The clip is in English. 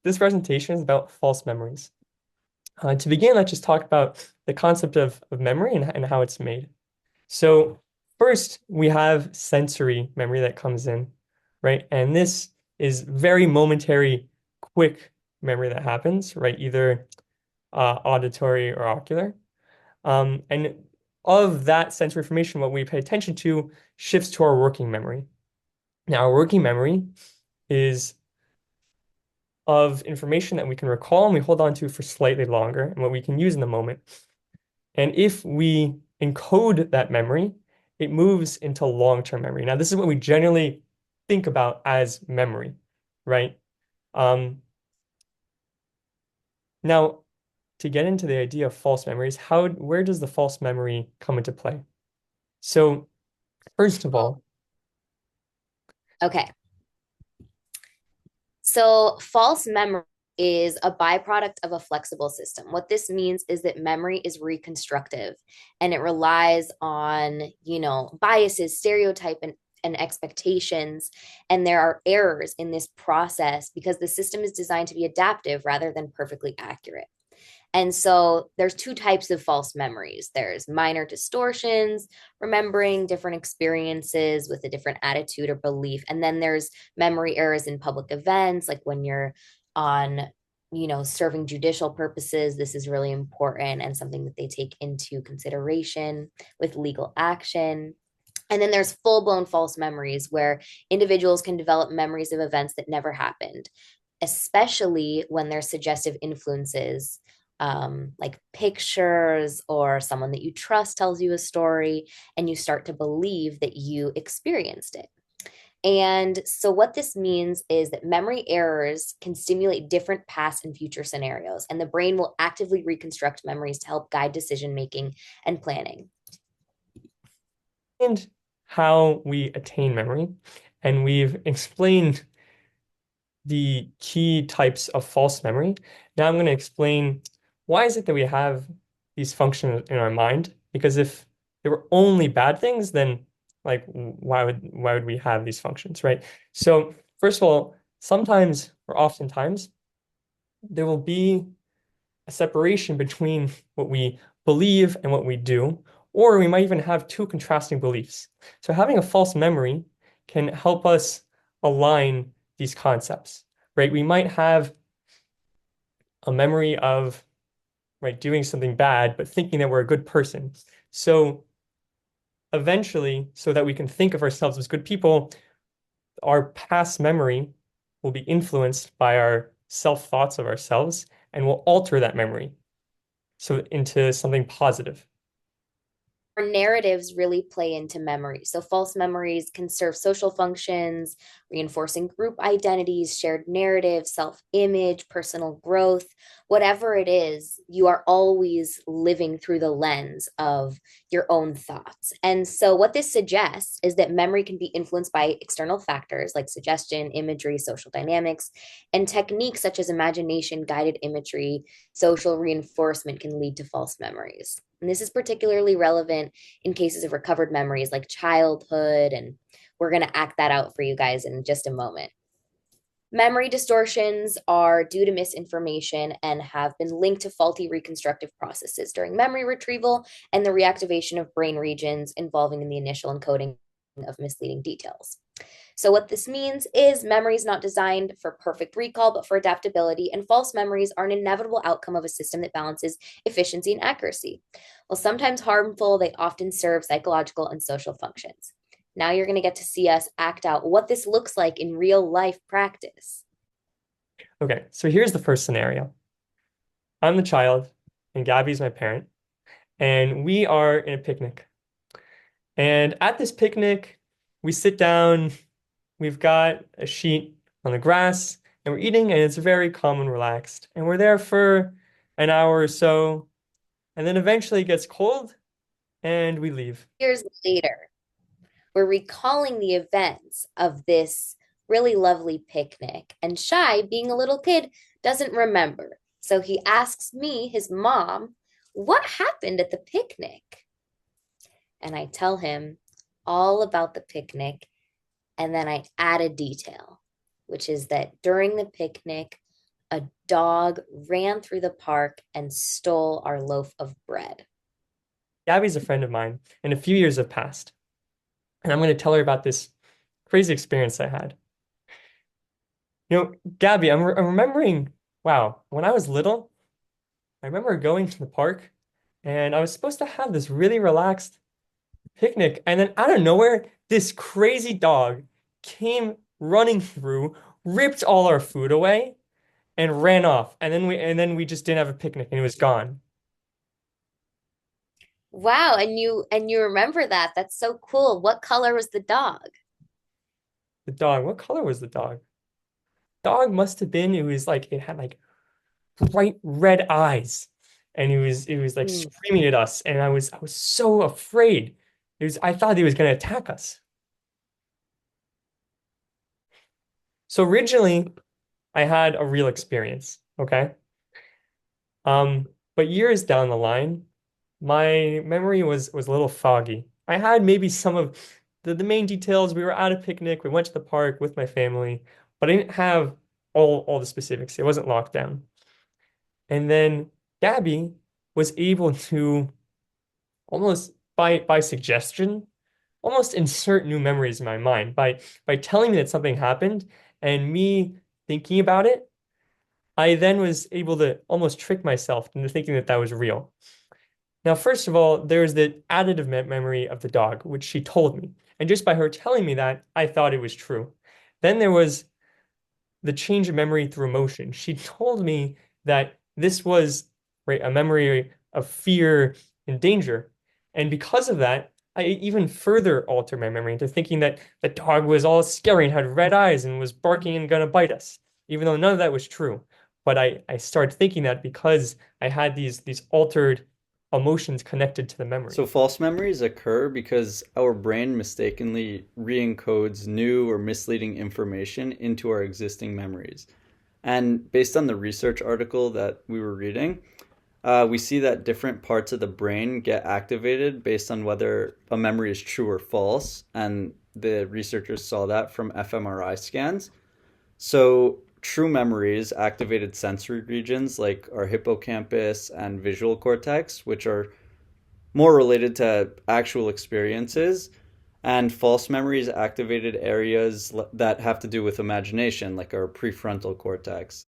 this presentation is about false memories. To begin, let's just talk about the concept of memory and how it's made. So first, we have sensory memory that comes in, right? And this is very momentary, quick memory that happens, right? Either auditory or ocular. And of that sensory information, what we pay attention to shifts to our working memory. Now, our working memory is of information that we can recall and we hold on to for slightly longer and what we can use in the moment. And if we encode that memory, it moves into long-term memory. Now, this is what we generally think about as memory, right? Um, now, to get into the idea of false memories, where does the false memory come into play? So, first of all, Okay. So false memory is a byproduct of a flexible system. What this means is that memory is reconstructive and it relies on, biases, stereotype and expectations. And there are errors in this process because the system is designed to be adaptive rather than perfectly accurate. And so there's two types of false memories. There's minor distortions, remembering different experiences with a different attitude or belief. And then there's memory errors in public events, like when you're on, serving judicial purposes. This is really important and something that they take into consideration with legal action. And then there's full blown false memories where individuals can develop memories of events that never happened, especially when there's suggestive influences, like pictures or someone that you trust tells you a story, and you start to believe that you experienced it. And so, what this means is that memory errors can stimulate different past and future scenarios, and the brain will actively reconstruct memories to help guide decision making and planning. and how we attain memory, and we've explained the key types of false memory. Now I'm going to explain why is it that we have these functions in our mind? Because if they were only bad things, then like why would we have these functions, right? So first of all, sometimes or oftentimes there will be a separation between what we believe and what we do, or we might even have two contrasting beliefs. So having a false memory can help us align these concepts, right? We might have a memory of, right, doing something bad, but thinking that we're a good person. So eventually, so that we can think of ourselves as good people, our past memory will be influenced by our self-thoughts of ourselves and will alter that memory so into something positive. Our narratives really play into memory. So, false memories can serve social functions, reinforcing group identities, shared narratives, self image, personal growth. Whatever it is, you are always living through the lens of your own thoughts. And so, what this suggests is that memory can be influenced by external factors like suggestion, imagery, social dynamics, and techniques such as imagination, guided imagery, social reinforcement can lead to false memories. And this is particularly relevant in cases of recovered memories like childhood. And we're going to act that out for you guys in just a moment. Memory distortions are due to misinformation and have been linked to faulty reconstructive processes during memory retrieval and the reactivation of brain regions involving in the initial encoding of misleading details. So, what this means is memory is not designed for perfect recall, but for adaptability, and false memories are an inevitable outcome of a system that balances efficiency and accuracy. While sometimes harmful, they often serve psychological and social functions. Now you're going to get to see us act out what this looks like in real life practice. Okay, so here's the first scenario. I'm the child, and Gabby's my parent, and we are in a picnic. And at this picnic, we sit down, we've got a sheet on the grass, and we're eating, and it's very calm and relaxed. And we're there for an hour or so, and then eventually it gets cold, and we leave. Years later, we're recalling the events of this really lovely picnic. And Shy, being a little kid, doesn't remember. So he asks me, his mom, what happened at the picnic? And I tell him all about the picnic. And then I add a detail, which is that during the picnic, A dog ran through the park and stole our loaf of bread. Gabby's a friend of mine, and a few years have passed. And I'm going to tell her about this crazy experience I had. Gabby, I'm remembering, wow, when I was little, I remember going to the park and I was supposed to have this really relaxed picnic. And then out of nowhere, this crazy dog came running through, ripped all our food away, and ran off. And then we just didn't have a picnic and it was gone. Wow, and you remember that. That's so cool. What color was the dog? The dog, what color was the dog? Dog must have been, it had like bright red eyes. And it was like Hmm. screaming at us. And I was so afraid. I thought he was gonna attack us. So originally I had a real experience, okay? But years down the line, my memory was a little foggy. I had maybe some of the main details. We were at a picnic, we went to the park with my family, but I didn't have all the specifics. It wasn't locked down. And then Gabby was able to almost by suggestion, almost insert new memories in my mind by telling me that something happened and me thinking about it. I then was able to almost trick myself into thinking that that was real. Now, first of all, there's the additive memory of the dog, which she told me. And just by her telling me that, I thought it was true. Then there was the change of memory through emotion. She told me that this was right, a memory of fear and danger. And because of that, I even further altered my memory into thinking that the dog was all scary and had red eyes and was barking and gonna bite us, even though none of that was true. But I started thinking that because I had these altered emotions connected to the memory. So false memories occur because our brain mistakenly re-encodes new or misleading information into our existing memories. And based on the research article that we were reading, we see that different parts of the brain get activated based on whether a memory is true or false. And the researchers saw that from fMRI scans. So true memories activated sensory regions like our hippocampus and visual cortex, which are more related to actual experiences, and false memories activated areas that have to do with imagination, like our prefrontal cortex.